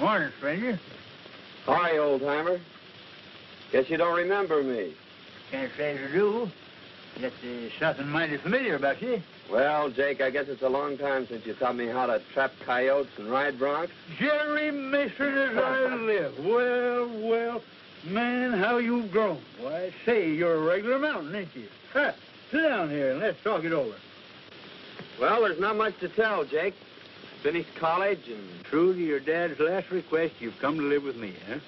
Morning, stranger. Hi, old-timer. Guess you don't remember me. Can't say as I do. Yet there's something mighty familiar about you. Well, Jake, I guess it's a long time since you taught me how to trap coyotes and ride broncs. Jerry Mason as I live. Well, man, how you've grown. Why, I say, you're a regular mountain, ain't you? Ha! Sit down here and let's talk it over. Well, there's not much to tell, Jake. Finished college and... True to your dad's last request, you've come to live with me, huh?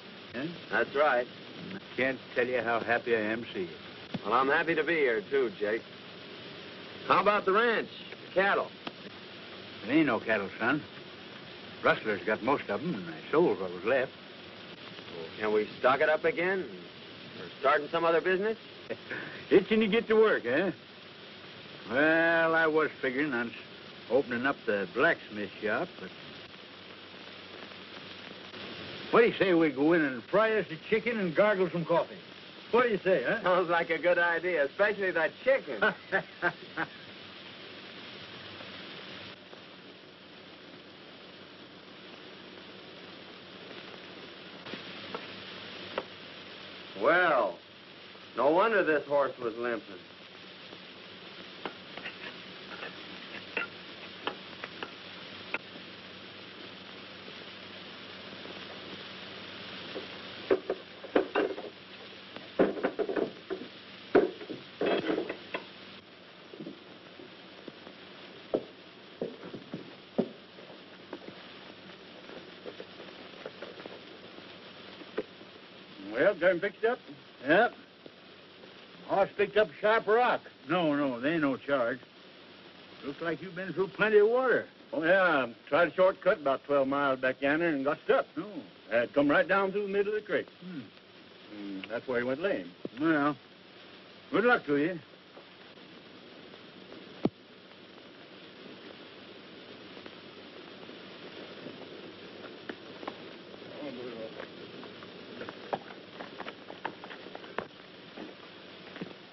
That's right. I can't tell you how happy I am to see you. Well, I'm happy to be here, too, Jake. How about the ranch, the cattle? There ain't no cattle, son. Rustlers got most of them, and I sold what was left. Well, can we stock it up again? Or starting some other business? Itching to get to work, eh? Well, I was figuring on opening up the blacksmith shop, but... What do you say we go in and fry us a chicken and gargle some coffee? What do you say, huh? Sounds like a good idea, especially that chicken. Well, no wonder this horse was limping. Well, got him fixed up? Yep. Horse picked up a sharp rock. No, there ain't no charge. Looks like you've been through plenty of water. Oh, yeah. Tried a shortcut about 12 miles back yonder and got stuck. No. Come right down through the middle of the creek. Hmm. And that's where he went lame. Well, good luck to you.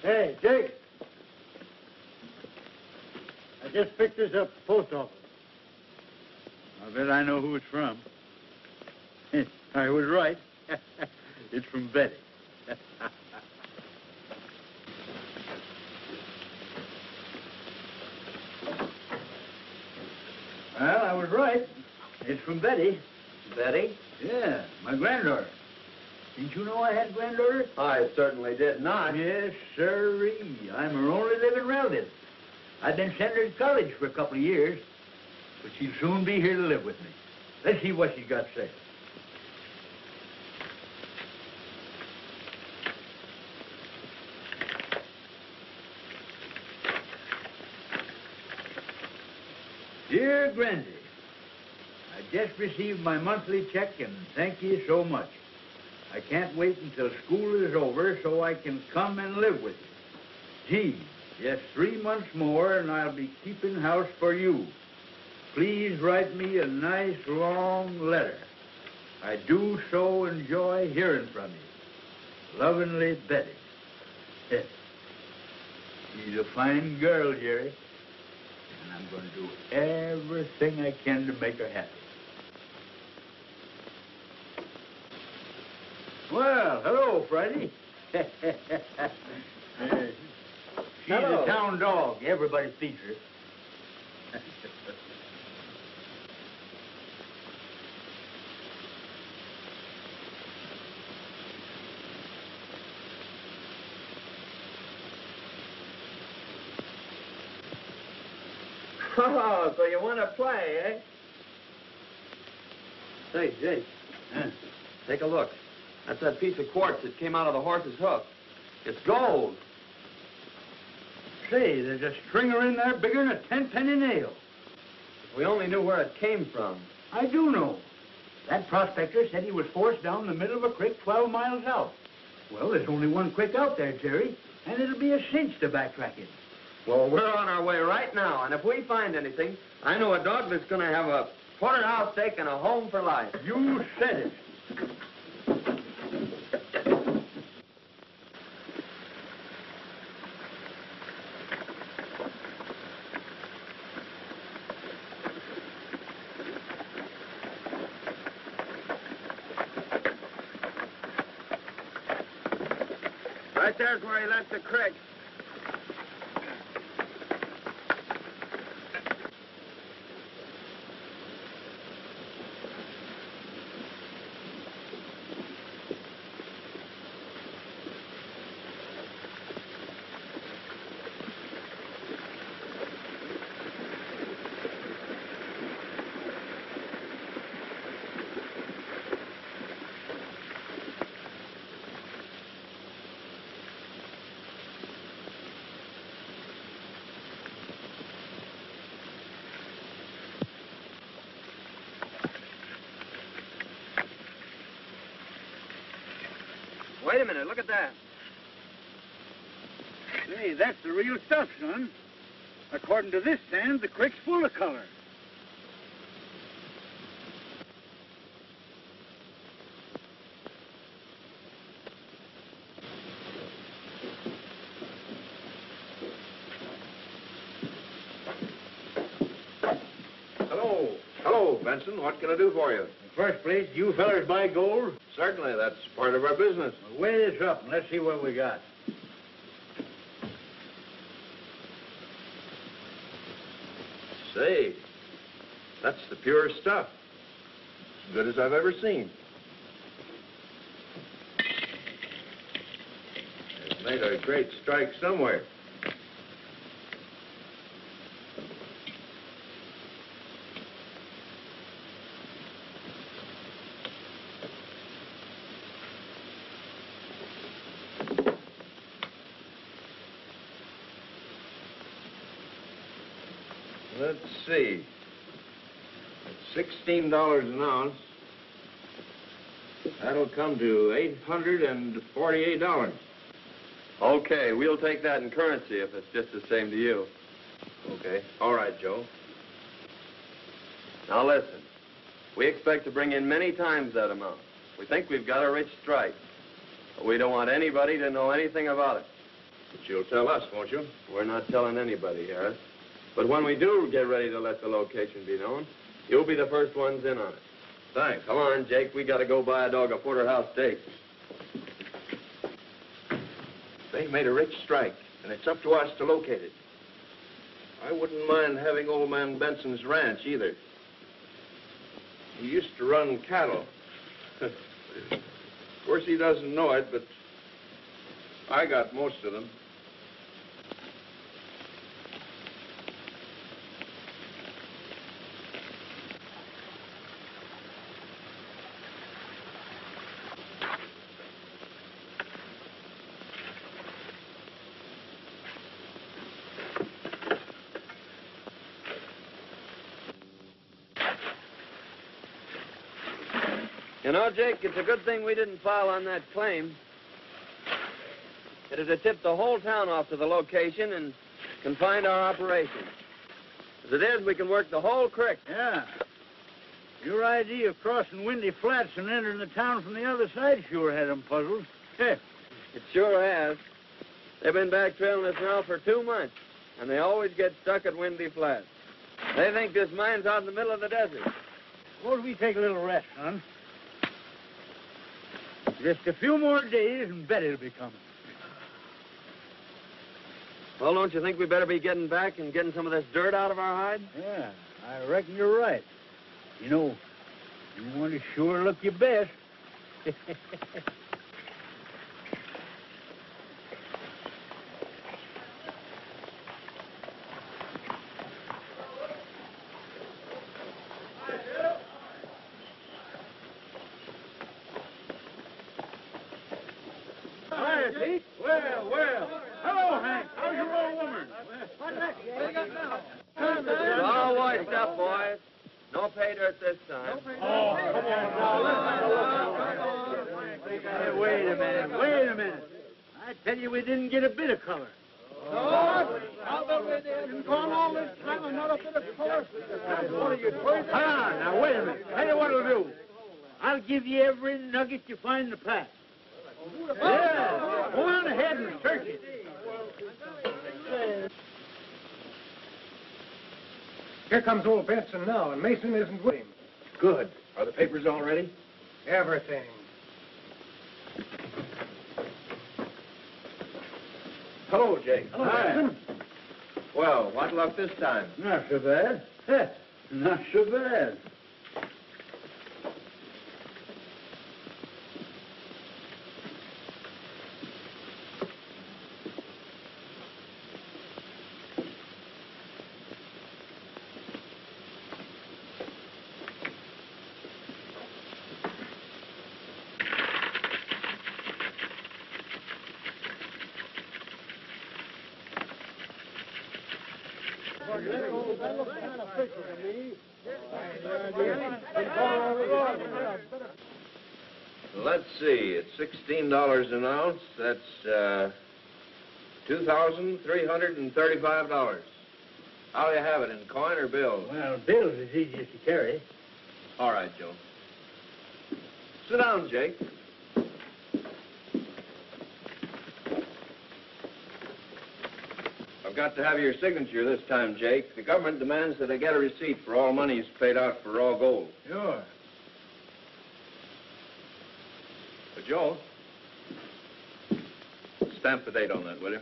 Hey, Jake. I just picked this up at the post office. I bet I know who it's from. I was right. It's from Betty. Well, I was right. It's from Betty. Betty? Yeah, my granddaughter. Didn't you know I had a granddaughter? I certainly did not. Yes, sirree. I'm her only living relative. I've been sending her to college for a couple of years, but she'll soon be here to live with me. Let's see what she's got to say. Dear Grandy, I just received my monthly check and thank you so much. I can't wait until school is over so I can come and live with you. Gee, just 3 months more and I'll be keeping house for you. Please write me a nice long letter. I do so enjoy hearing from you. Lovingly, Betty. She's a fine girl, Jerry. And I'm going to do everything I can to make her happy. Well, hello, Friday. She's Hello. a town dog. Everybody feeds her. Oh, so you want to play, eh? Say, Jake, take a look. That's that piece of quartz that came out of the horse's hoof. It's gold. Say, there's a stringer in there bigger than a 10-penny nail. If we only knew where it came from. I do know. That prospector said he was forced down the middle of a creek 12 miles out. Well, there's only one creek out there, Jerry, and it'll be a cinch to backtrack it. Well, we're on our way right now, and if we find anything, I know a dog that's going to have a porterhouse steak and a home for life. You said it. there's where he left the creek. Wait a minute, look at that. Say, that's the real stuff, son. According to this sand, the creek's full of color. Hello, Benson. What can I do for you? In the first place, you fellers buy gold? Certainly, that's part of our business. Well, weigh this up and let's see what we got. Say, that's the purest stuff. As good as I've ever seen. They've made a great strike somewhere. Let's see. At $16 an ounce, that'll come to $848. Okay, we'll take that in currency if it's just the same to you. Okay. All right, Joe. Now listen, we expect to bring in many times that amount. We think we've got a rich strike, but we don't want anybody to know anything about it. But you'll tell us, won't you? We're not telling anybody, Harris. But when we do get ready to let the location be known, you'll be the first ones in on it. Thanks. Come on, Jake. We got to go buy a dog a porterhouse steak. They've made a rich strike, and it's up to us to locate it. I wouldn't mind having old man Benson's ranch, either. He used to run cattle. Of course, he doesn't know it, but I got most of them. You know, Jake, it's a good thing we didn't file on that claim. It'd have tipped the whole town off to the location and confined our operation. As it is, we can work the whole creek. Yeah. Your idea of crossing Windy Flats and entering the town from the other side sure had them puzzled. It sure has. They've been back trailing us now for 2 months, and they always get stuck at Windy Flats. They think this mine's out in the middle of the desert. Suppose we take a little rest, son. Just a few more days and Betty'll be coming. Well, don't you think we better be getting back and getting some of this dirt out of our hide? Yeah, I reckon you're right. You know, you want to sure look your best. Well. Hello, Hank. How's your old woman? What you got now? It's all washed up, boys. No pay dirt this time. Oh, come on. Hey, wait a minute. I tell you, we didn't get a bit of color. I'll bet we didn't go on all this time and not a bit of color. What are you crazy? Hold on, now, wait a minute. Tell you what I'll do. I'll give you every nugget you find in the pack. Yeah, go on ahead and search it. Here comes old Benson now, and Mason isn't with him. Good. Are the papers all ready? Everything. Hello, Jake. Hi. Well, what luck this time? Not so bad. Heh, not so bad. Let's see. It's $16 an ounce. That's $2,335. How'll you have it, in coin or bills? Well, bills is easiest to carry. All right, Joe. Sit down, Jake. I've got to have your signature this time, Jake. The government demands that I get a receipt for all monies paid out for raw gold. Sure. But, Joe, stamp the date on that, will you?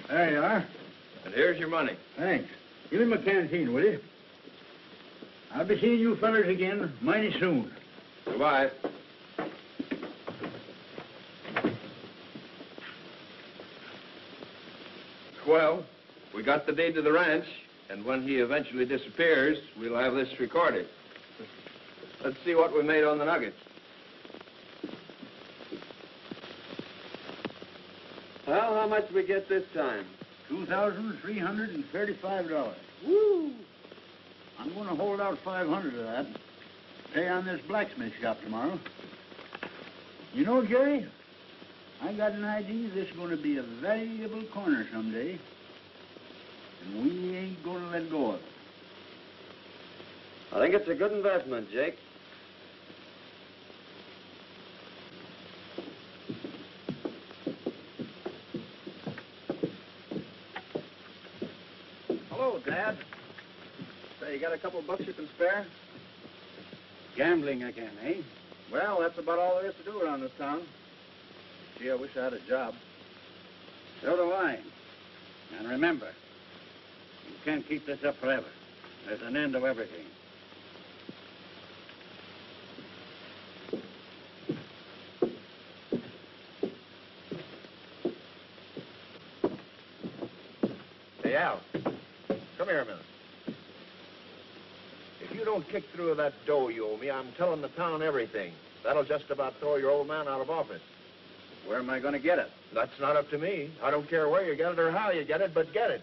There you are. And here's your money. Thanks. Give me my canteen, will you? I'll be seeing you fellers again mighty soon. Goodbye. Well, we got the deed to the ranch, and when he eventually disappears, we'll have this recorded. Let's see what we made on the nuggets. Well, how much did we get this time? $2,335. Woo! I'm going to hold out 500 of that. Pay on this blacksmith shop tomorrow. You know, Jerry, I got an idea this is going to be a valuable corner someday, and we ain't going to let go of it. I think it's a good investment, Jake. Hello, Dad. Say, you got a couple bucks you can spare? Gambling again, eh? Well, that's about all there is to do around this town. Gee, I wish I had a job. So do I. And remember, you can't keep this up forever. There's an end of everything. Hey, Al, come here a minute. If you don't kick through that dough you owe me, I'm telling the town everything. That'll just about throw your old man out of office. Where am I going to get it? That's not up to me. I don't care where you get it or how you get it, but get it.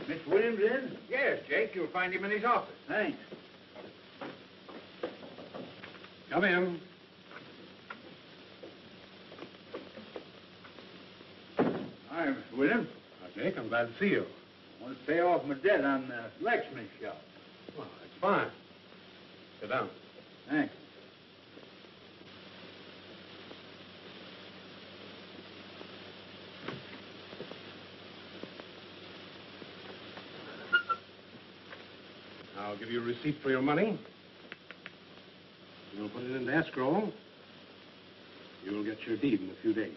Miss Williams in? Yes, Jake, you'll find him in his office. Thanks. Come in. Hi, Mr. Williams. Jake, I'm glad to see you. I want to pay off my debt on the blacksmith shop. Well, that's fine. Sit down. Thanks. I'll give you a receipt for your money. You'll We'll put it into escrow. You'll get your deed in a few days.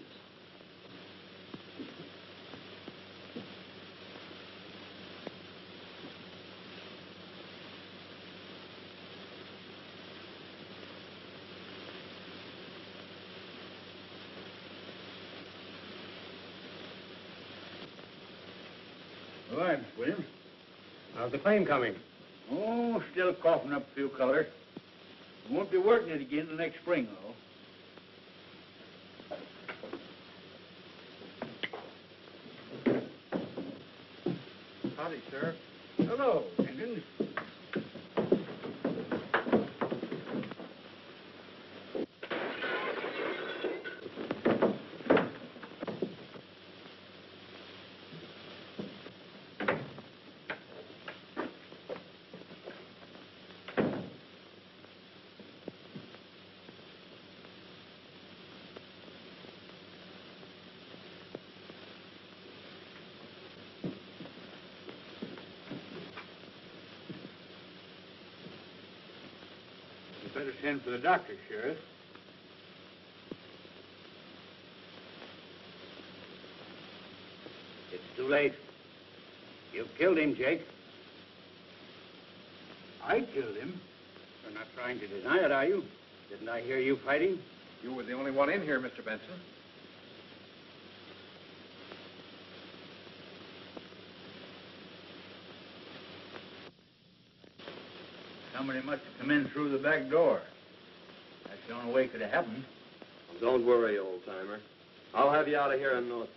All right, Miss Williams. How's the claim coming? Oh, still coughing up a few colors. We won't be working it again till next spring, though. Howdy, Sheriff. Hello, Jenkins. Better send for the doctor, Sheriff. It's too late. You've killed him, Jake. I killed him. You're not trying to deny it, are you? Didn't I hear you fighting? You were the only one in here, Mr. Benson. Somebody must have come in through the back door. That's the only way it could have happened. Well, don't worry, old-timer. I'll have you out of here in no time.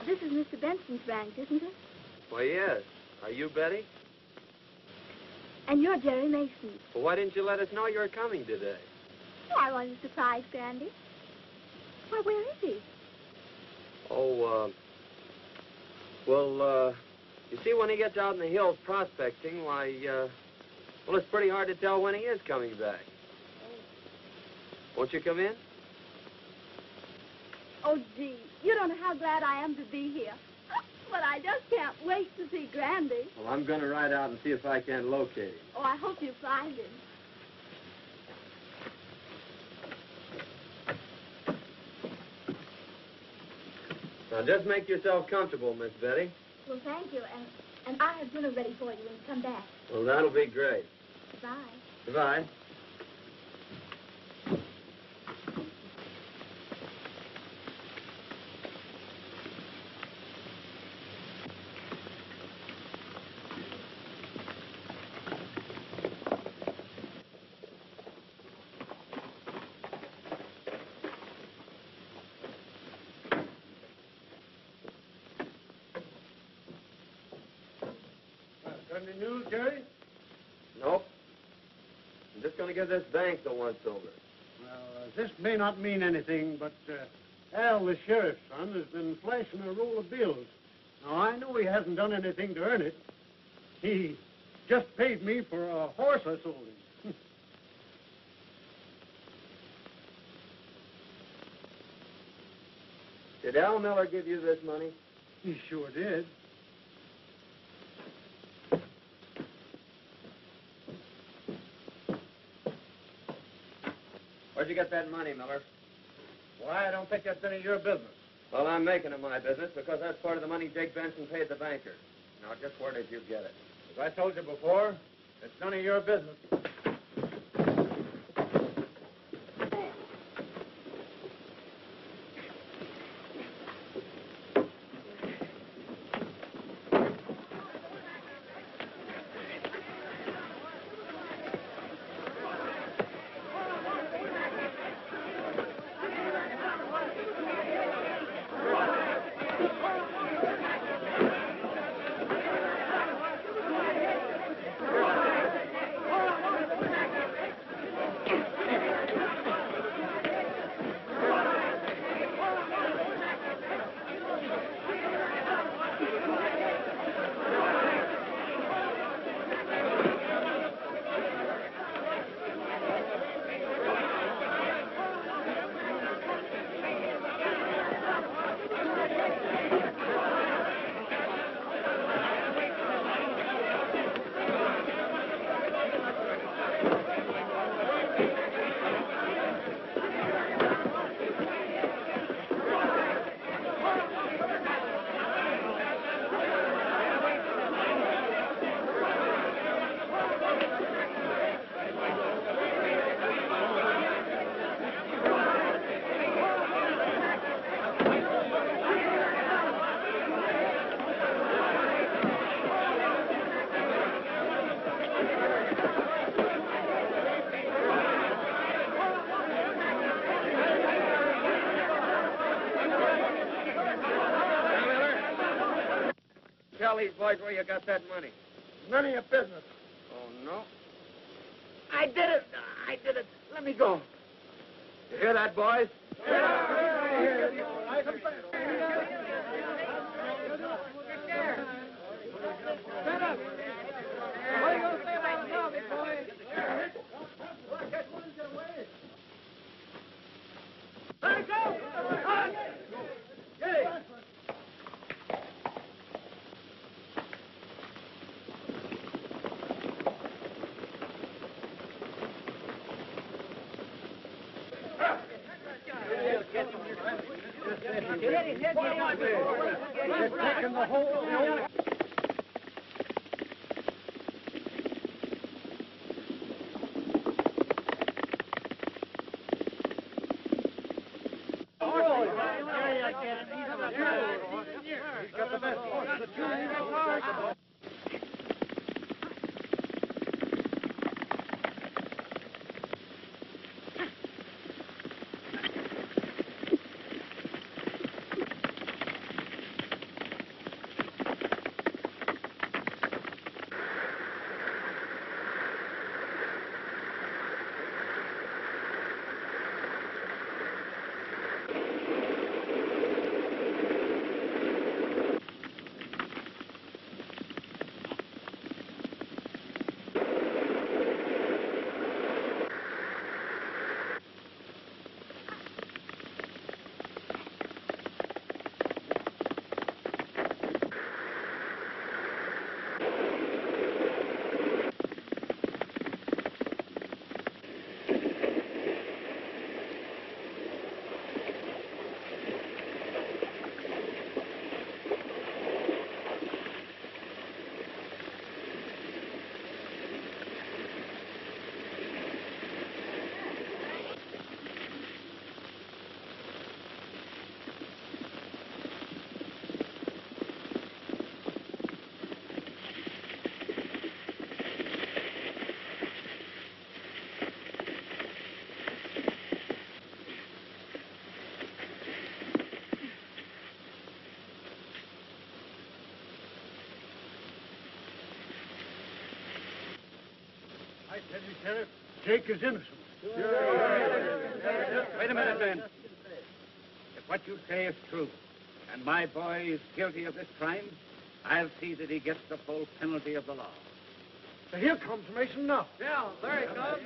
This is Mr. Benson's ranch, isn't it? Why, yes. Are you Betty? And you're Jerry Mason. Well, why didn't you let us know you were coming today? Oh, I wanted to surprise Grandy. Why, where is he? Oh, well, you see, when he gets out in the hills prospecting, why, well, it's pretty hard to tell when he is coming back. Won't you come in? Oh, gee, you don't know how glad I am to be here. But I just can't wait to see Grandy. Well, I'm going to ride out and see if I can locate him. Oh, I hope you find him. Now, just make yourself comfortable, Miss Betty. Well, thank you, and I have dinner ready for you when you come back. Well, that'll be great. Goodbye. Goodbye. Got any news, Jerry? Nope. I'm just going to give this bank the once-over. Well, this may not mean anything, but Al, the sheriff's son, has been flashing a roll of bills. Now, I know he hasn't done anything to earn it. He just paid me for a horse I sold him. Did Al Miller give you this money? He sure did. Where'd you get that money, Miller? Why, I don't think that's any of your business. Well, I'm making it my business because that's part of the money Jake Benson paid the banker. Now, just where did you get it? As I told you before, it's none of your business. tell these boys where you got that money. None of your business. Oh, no? I did it. I did it. Let me go. You hear that, boys? I tell you, Sheriff, Jake is innocent. Wait a minute, Ben. If what you say is true, and my boy is guilty of this crime, I'll see that he gets the full penalty of the law. So here comes Mason now. Yeah, there he comes.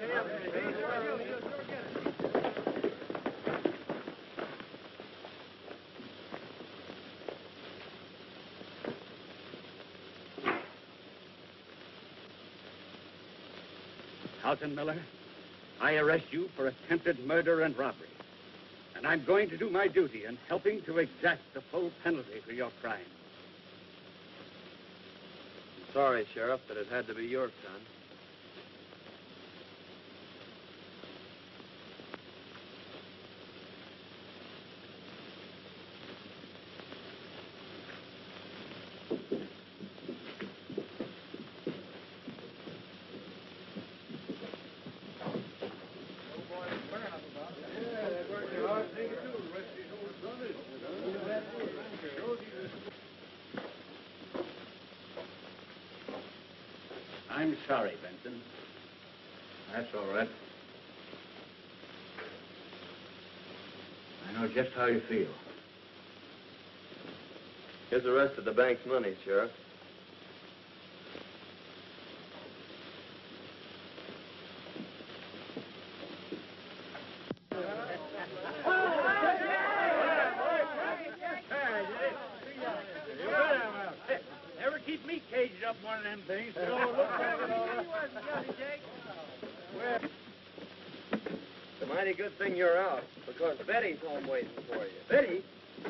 Carlton Miller, I arrest you for attempted murder and robbery. And I'm going to do my duty in helping to exact the full penalty for your crime. I'm sorry, Sheriff, but it had to be your son. I'm sorry, Benson. That's all right. I know just how you feel. Here's the rest of the bank's money, Sheriff. Never keep me caged up one of them things. It's a mighty good thing you're out, because Betty's home waiting for you. Betty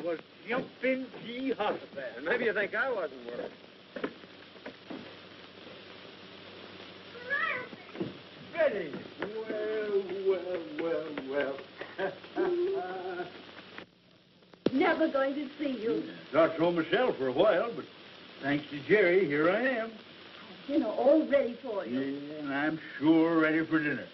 was jumping G hospital. And maybe you think I wasn't worried. Betty! Well. Never going to see you. Thought so myself for a while, but thanks to Jerry, here I am. Dinner all ready for you. Yeah, and I'm sure ready for dinner.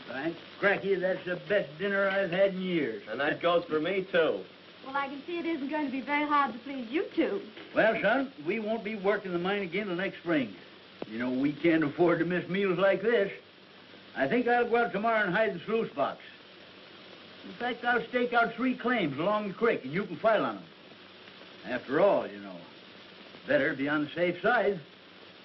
Thanks, Cracky, that's the best dinner I've had in years. And that goes for me, too. Well, I can see it isn't going to be very hard to please you two. Well, son, we won't be working the mine again till next spring. You know, we can't afford to miss meals like this. I think I'll go out tomorrow and hide the sluice box. In fact, I'll stake out 3 claims along the creek, and you can file on them. After all, you know, better be on the safe side.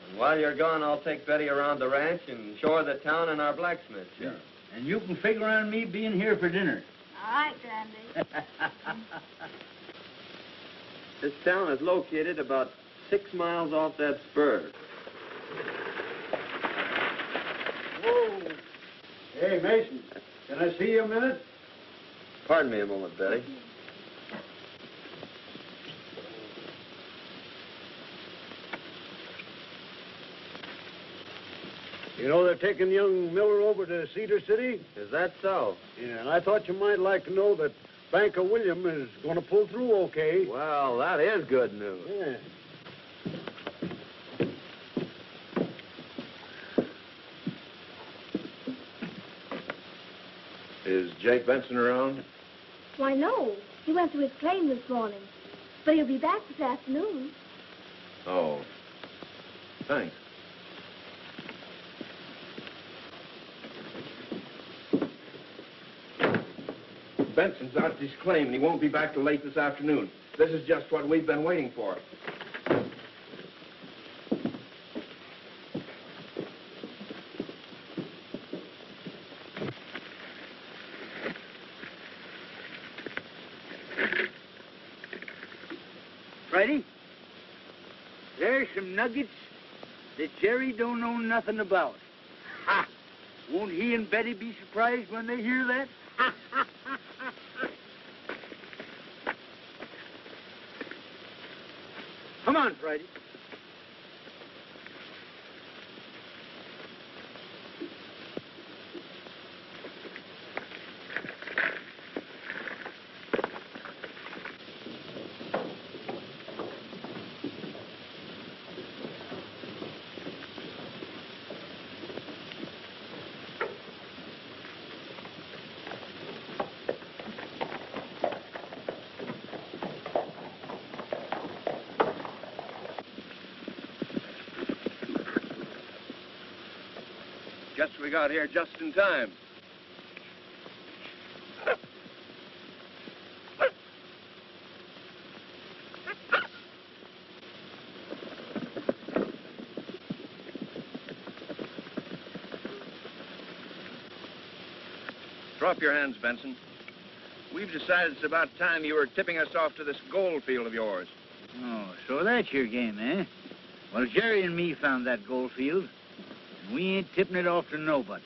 And while you're gone, I'll take Betty around the ranch and show her the town and our blacksmith shop. Yeah. And you can figure on me being here for dinner. All right, Grandy. This town is located about 6 miles off that spur. Whoa. Hey, Mason, can I see you a minute? Pardon me a moment, Betty. You know they're taking young Miller over to Cedar City? Is that so? Yeah, and I thought you might like to know that Banker William is going to pull through okay. Well, that is good news. Yeah. Is Jake Benson around? Why, no. He went to his claim this morning. But he'll be back this afternoon. Oh. Thanks. Benson's out at his claim, and he won't be back till late this afternoon. This is just what we've been waiting for. Friday, there's some nuggets that Jerry don't know nothing about. Ha! Won't he and Betty be surprised when they hear that? Come on, Friday. Guess we got here just in time. Drop your hands, Benson. We've decided it's about time you were tipping us off to this gold field of yours. Oh, so that's your game, eh? Well, Jerry and me found that gold field. We ain't tipping it off to nobody.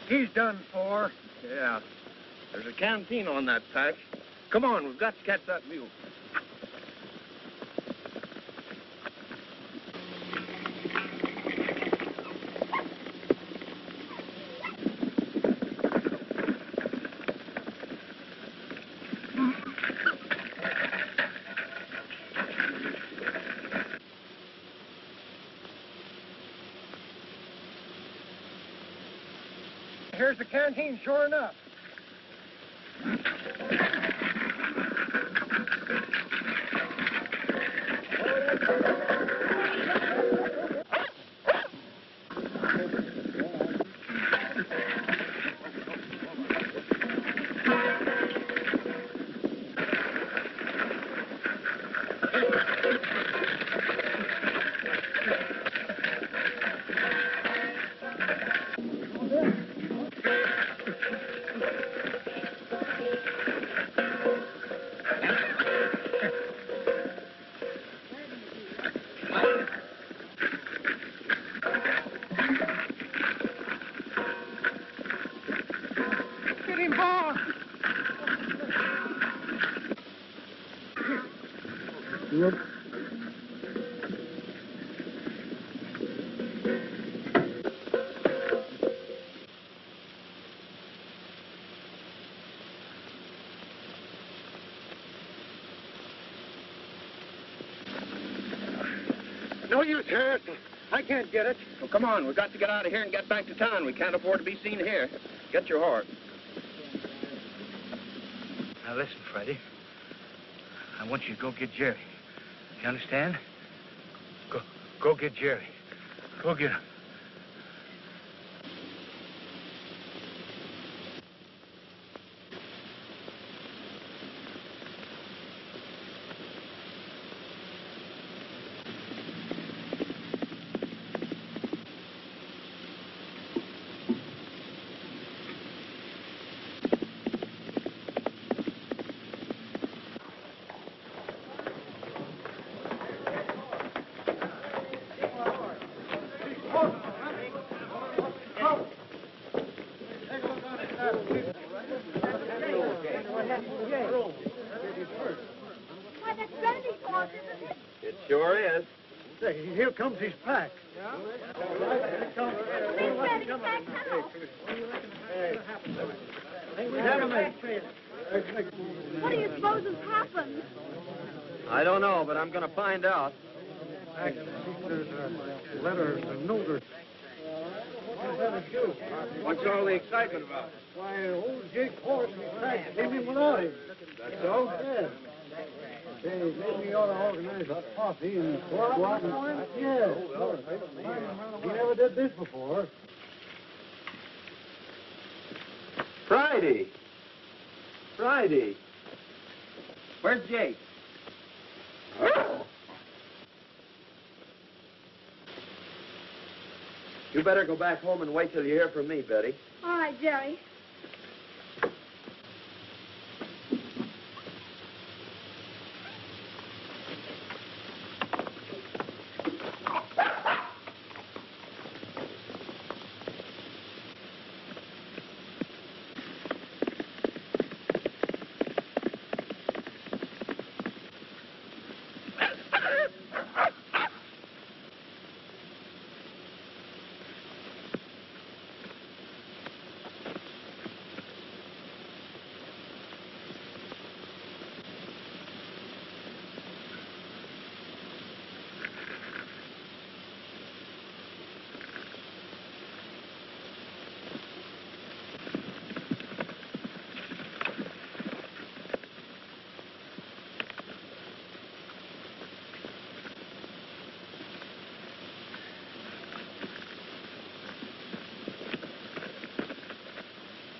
He's done for. Yeah. There's a canteen on that patch. Come on, we've got to catch that mule. Here's the canteen, sure enough. No use, Harris. I can't get it. Well, come on. We've got to get out of here and get back to town. We can't afford to be seen here. Get your horse. Now listen, Freddie. I want you to go get Jerry. You understand? Go get Jerry. Go get him. Why, that's Brandy's horse, isn't it? It sure is. Say, here comes his pack. Leave Brandy's back now. What do you suppose has happened? I don't know, but I'm going to find out. There's a letter, a note. What's all the excitement about? Why, old Jake's horse and his pack came in without him. That's so? Yeah. Say, maybe we ought to organize a posse and go out and... Yeah. He never did this before. Friday. Where's Jake? You better go back home and wait till you hear from me, Betty. All right, Jerry.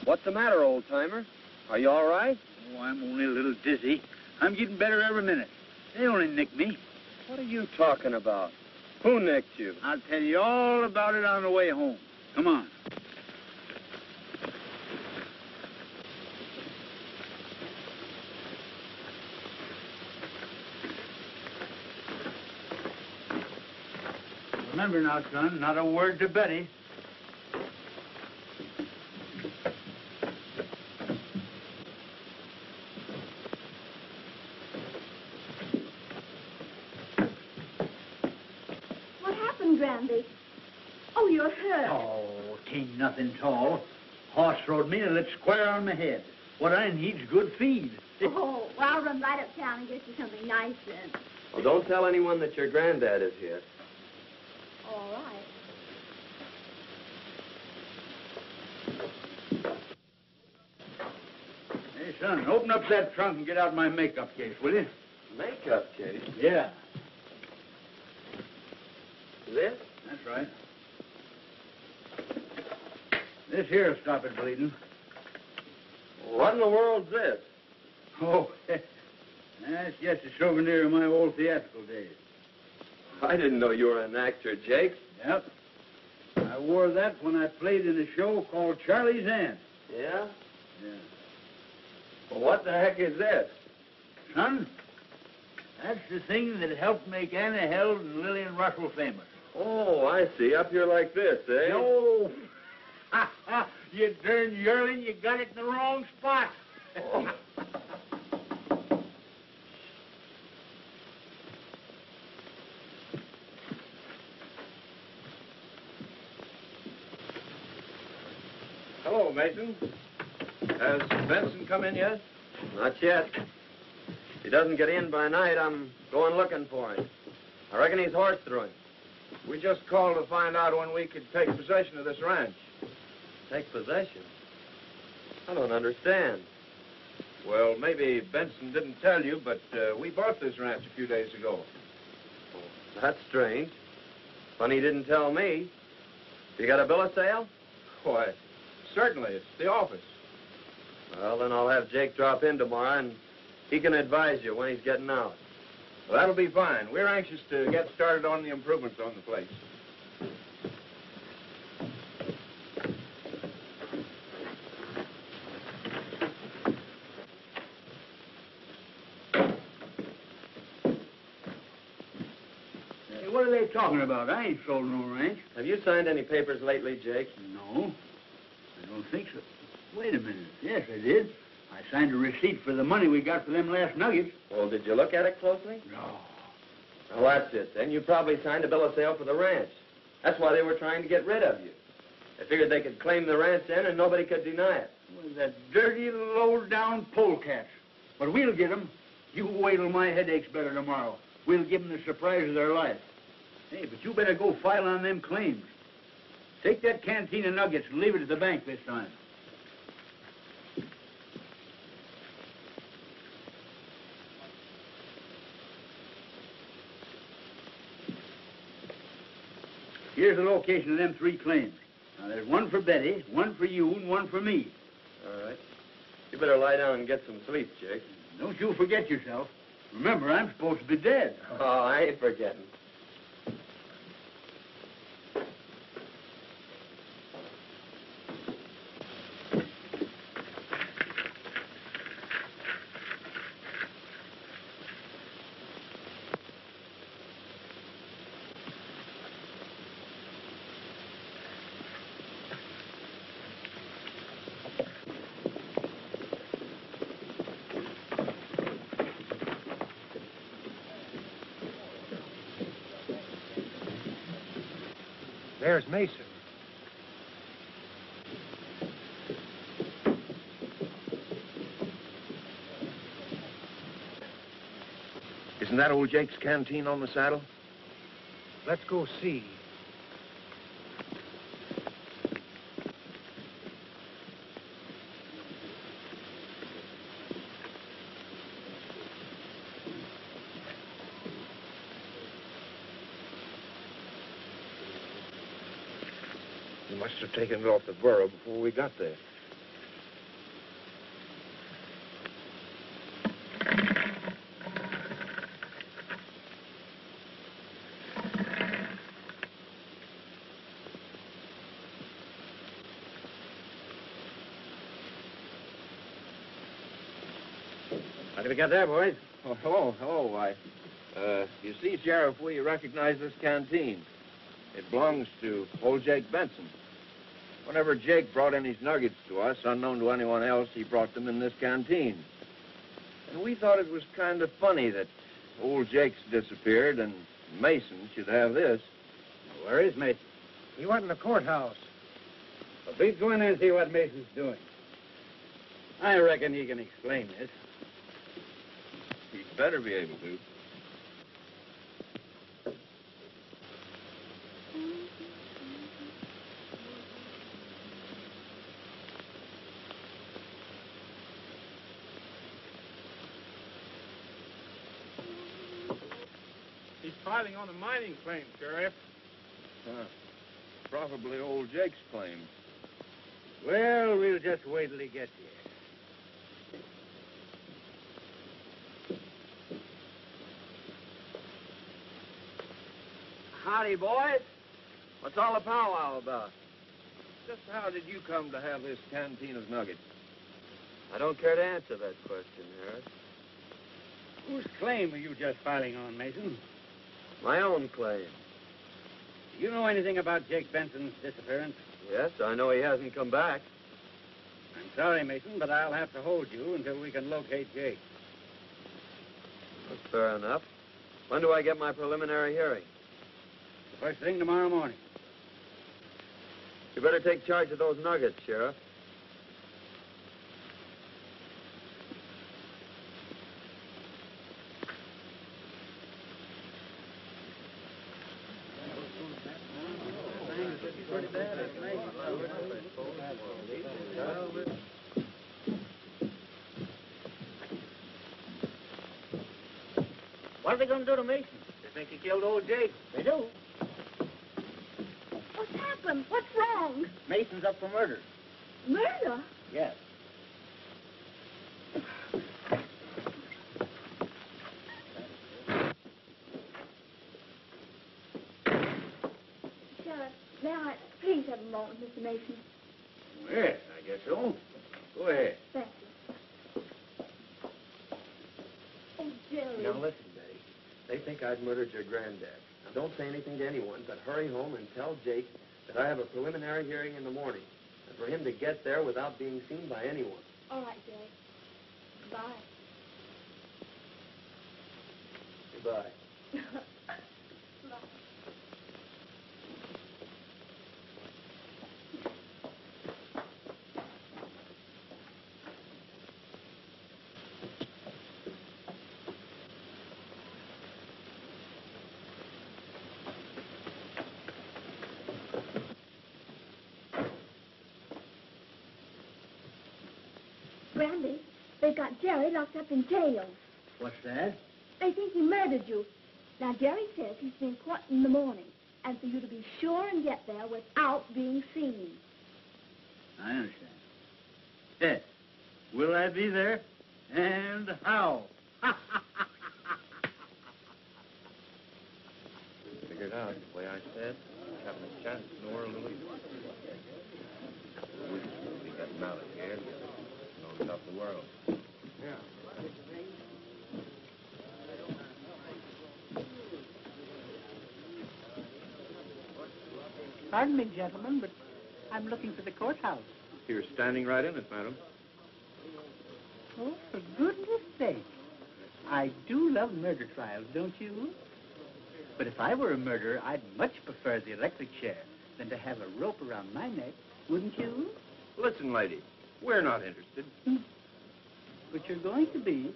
What's the matter, old-timer? Are you all right? Oh, I'm only a little dizzy. I'm getting better every minute. They only nicked me. What are you talking about? Who nicked you? I'll tell you all about it on the way home. Come on. Remember now, son, not a word to Betty. Brandy. Oh, you're hurt. Oh, tain't nothing tall. Horse rode me and lit square on my head. What I need's good feed. Oh, well, I'll run right uptown and get you something nice then. Well, don't tell anyone that your granddad is here. All right. Hey, son, open up that trunk and get out my makeup case, will you? Makeup case? Yeah. This? That's right. This here'll stop it bleeding. What in the world's this? Oh, that's just a souvenir of my old theatrical days. I didn't know you were an actor, Jake. Yep. I wore that when I played in a show called Charlie's Aunt. Yeah? Yeah. Well, what the heck is this? Son, that's the thing that helped make Anna Held and Lillian Russell famous. Oh, I see. Up here like this, eh? No. You darn yearling, you got it in the wrong spot. Oh. Hello, Mason. Has Benson come in yet? Not yet. If he doesn't get in by night, I'm going looking for him. I reckon he's horse through him. We just called to find out when we could take possession of this ranch. Take possession? I don't understand. Well, maybe Benson didn't tell you, but we bought this ranch a few days ago. That's strange. Funny he didn't tell me. You got a bill of sale? Why, certainly. It's the office. Well, then I'll have Jake drop in tomorrow, and he can advise you when he's getting out. Well, that'll be fine. We're anxious to get started on the improvements on the place. Hey, what are they talking about? I ain't sold no ranch. Have you signed any papers lately, Jake? No, I don't think so. Wait a minute. Yes, I did. I signed a receipt for the money we got for them last nuggets. Well, did you look at it closely? No. Well, that's it. Then you probably signed a bill of sale for the ranch. That's why they were trying to get rid of you. They figured they could claim the ranch then and nobody could deny it. Well, that dirty, low-down polecats. But we'll get 'em. You wait till my headache's better tomorrow. We'll give 'em the surprise of their life. Hey, but you better go file on them claims. Take that canteen of nuggets and leave it at the bank this time. Here's the location of them 3 claims. Now, there's one for Betty, one for you, and one for me. All right. You better lie down and get some sleep, Jake. Don't you forget yourself. Remember, I'm supposed to be dead. Oh, I ain't forgetting. There's Mason. Isn't that old Jake's canteen on the saddle? Let's go see. He must have taken it off the burro before we got there. How did we get there, boys? Oh, hello. You see, Sheriff, we recognize this canteen. It belongs to old Jake Benson. Whenever Jake brought in his nuggets to us, unknown to anyone else, he brought them in this canteen. And we thought it was kind of funny that old Jake's disappeared and Mason should have this. Where is Mason? He went in the courthouse. Well, please go in there and see what Mason's doing. I reckon he can explain this. He'd better be able to. He's filing on a mining claim, Sheriff. Probably old Jake's claim. Well, we'll just wait till he gets here. Howdy, boys. What's all the powwow about? Just how did you come to have this canteen of nuggets? I don't care to answer that question, Harris. Whose claim are you just filing on, Mason? My own claim. Do you know anything about Jake Benson's disappearance? Yes, I know he hasn't come back. I'm sorry, Mason, but I'll have to hold you until we can locate Jake. That's fair enough. When do I get my preliminary hearing? First thing tomorrow morning. You better take charge of those nuggets, Sheriff. What are they going to do to Mason? They think he killed old Jake. They do. What's happened? What's wrong? Mason's up for murder. Murder? Yes. Sheriff, may I please have a moment, Mr. Mason? Yes, I guess so. Go ahead. Thank you. Oh, Jerry. Now listen, Betty. They think I'd murdered your granddad. Now don't say anything to anyone, but hurry home and tell Jake that I have a preliminary hearing in the morning, and for him to get there without being seen by anyone. All right, Jerry. Bye. Goodbye. Bye. Randy, they've got Jerry locked up in jail. What's that? They think he murdered you. Now, Jerry says he's been caught in the morning, and for you to be sure and get there without being seen. I understand. Yes. Will I be there? And how? Figured out the way I said. Having a chance in the world to lose. We got him out of here. Knows about the world. Yeah. Pardon me, gentlemen, but I'm looking for the courthouse. You're standing right in it, madam. Oh, for goodness sake. I do love murder trials, don't you? But if I were a murderer, I'd much prefer the electric chair than to have a rope around my neck, wouldn't you? Listen, lady, we're not interested. But you're going to be.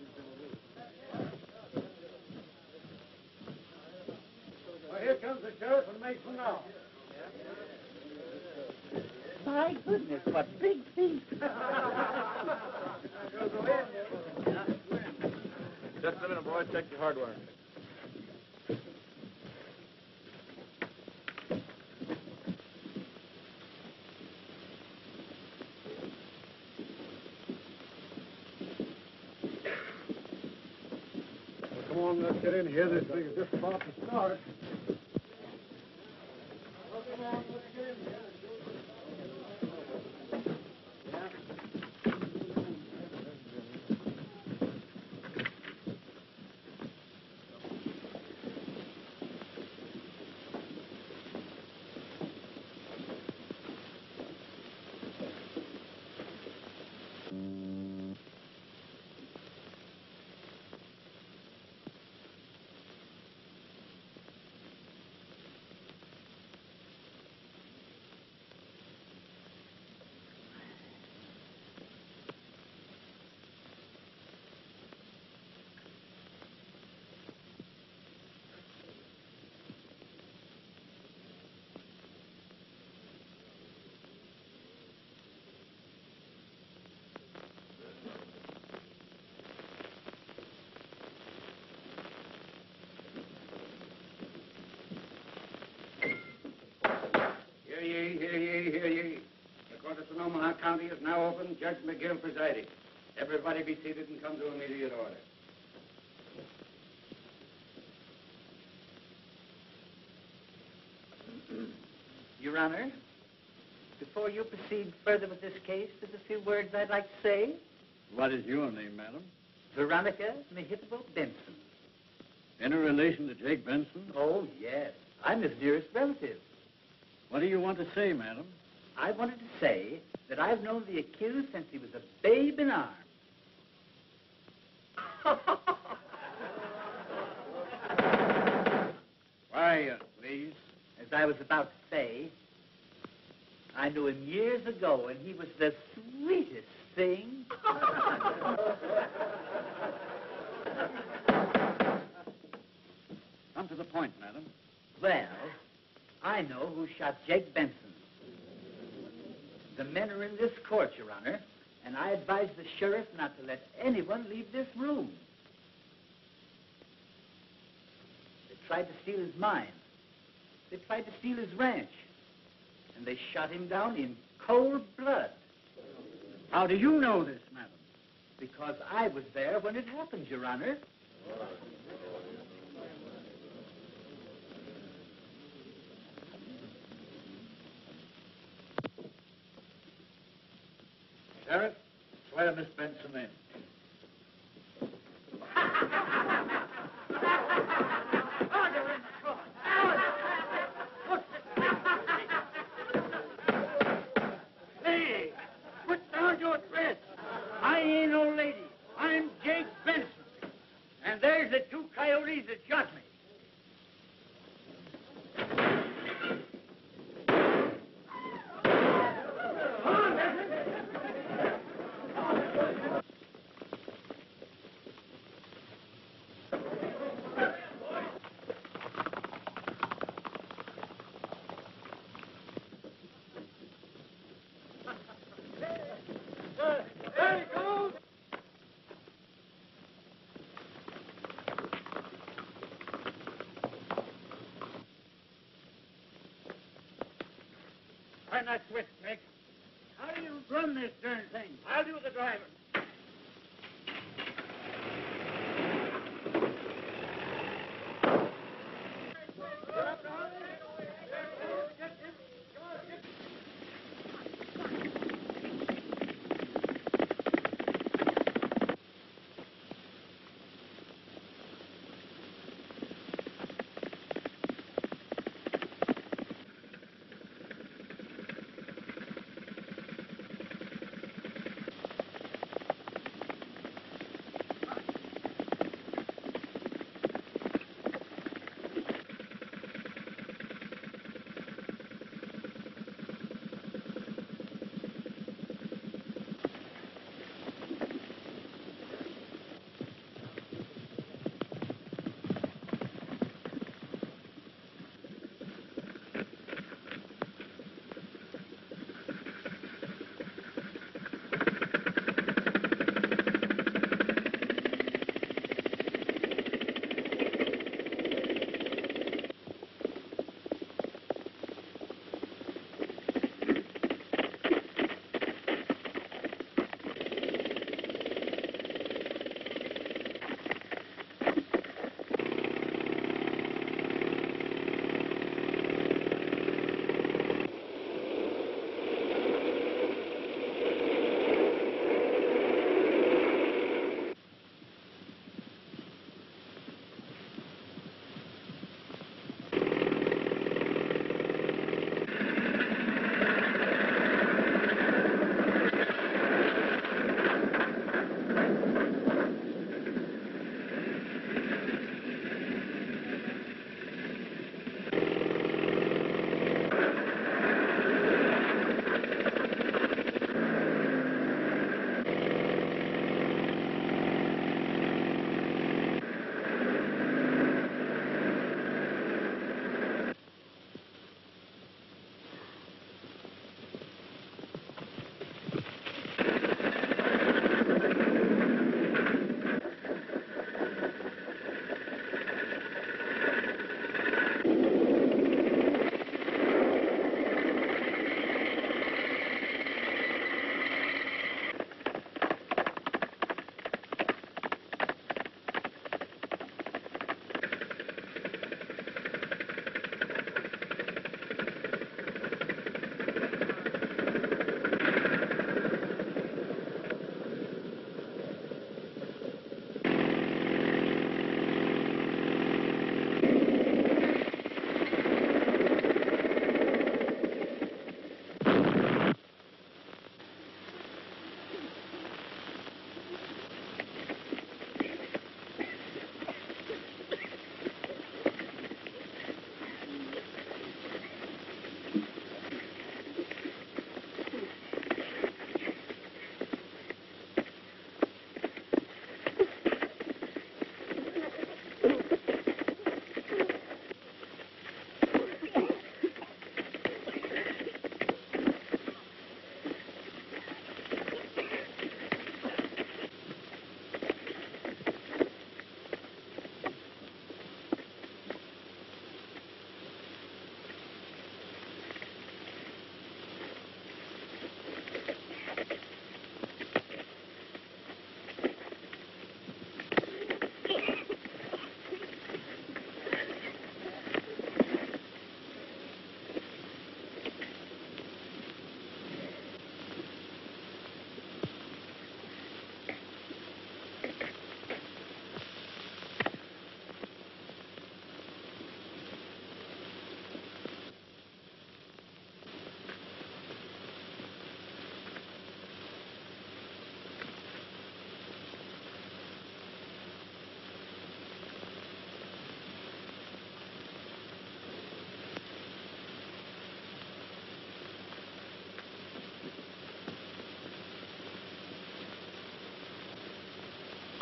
Well, here comes the sheriff and Mason now. My goodness, what big feet. Just a minute, boy. Check your hardware. Come on, let's get in here. This thing is just about to start. Well, come on, let's get in here. Hear ye. The court of Sonoma County is now open. Judge McGill presiding. Everybody be seated and come to immediate order. Your Honor, before you proceed further with this case, there's a few words I'd like to say. What is your name, madam? Veronica Mehitable Benson. Any relation to Jake Benson? Oh, yes. I'm his nearest relative. What do you want to say, madam? I wanted to say that I've known the accused since he was a babe in arms. Why, please? As I was about to say, I knew him years ago, and he was the sweetest thing. Come to the point, madam. Well, I know who shot Jake Benson. The men are in this court, Your Honor, and I advise the sheriff not to let anyone leave this room. They tried to steal his mine. They tried to steal his ranch. And they shot him down in cold blood. How do you know this, madam? Because I was there when it happened, Your Honor. Sheriff, swear Miss Benson in. Hey, put down your threats. I ain't no lady. I'm Jake Benson. And there's the two coyotes that shot me. Why not switch, Nick? How do you run this darn thing? I'll do the driving.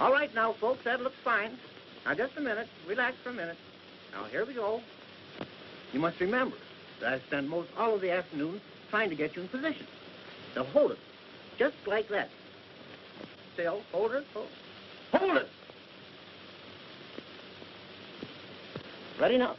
All right now, folks, that looks fine. Now, just a minute. Relax for a minute. Now, here we go. You must remember that I spend most all of the afternoon trying to get you in position. Now, hold it. Just like that. Still, hold it. Hold it! Ready now.